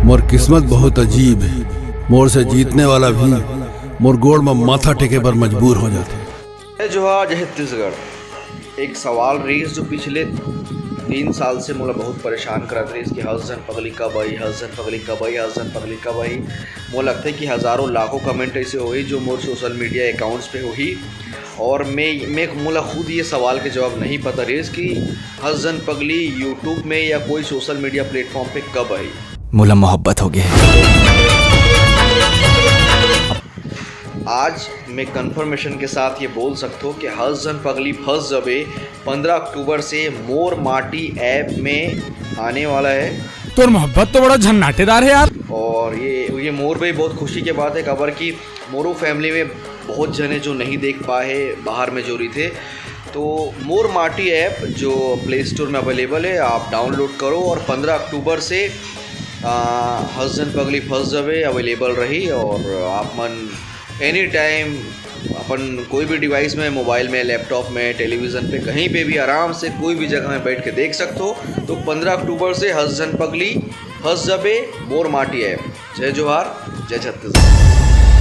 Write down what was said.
मोर किस्मत बहुत अजीब है। मोर से जीतने वाला भी मोर गोड़ में माथा टेके पर मजबूर हो जाते। जय जोहार, जय छत्तीसगढ़। एक सवाल रही जो पिछले 3 साल से मोला बहुत परेशान करत रही कि हसजन पगली कब आई, हसजन पगली कब आई, हसजन पगली कब आई। मोला लगता है कि हज़ारों लाखों कमेंट ऐसे हुई जो मोर सोशल मीडिया अकाउंट्स पे हुई, और मैं मोला खुद ये सवाल के जवाब नहीं पता रही कि हसजन पगली यूट्यूब में या कोई सोशल मीडिया प्लेटफॉर्म पे कब आई। मोला मोहब्बत हो गया। आज मैं कंफर्मेशन के साथ ये बोल सकता हूँ कि हसजन पगली फंस जबे 15 अक्टूबर से मोर माटी ऐप में आने वाला है। तोर मोहब्बत तो बड़ा झन्नाटेदार है यार। और ये मोर भाई बहुत खुशी की बात है खबर कि मोरू फैमिली में बहुत जने जो नहीं देख पाए बाहर में जो रही थे, तो मोर माटी ऐप जो प्ले स्टोर में अवेलेबल है, आप डाउनलोड करो और 15 अक्टूबर से हसजन पगली फंस जबे अवेलेबल रही। और आप मन एनी टाइम अपन कोई भी डिवाइस में, मोबाइल में, लैपटॉप में, टेलीविज़न पे, कहीं पे भी आराम से कोई भी जगह में बैठ के देख सकते हो। तो 15 अक्टूबर से हसजन पगली फंस जबे मोर माटी ऐप। जय जोहार, जय छत्तीसगढ़।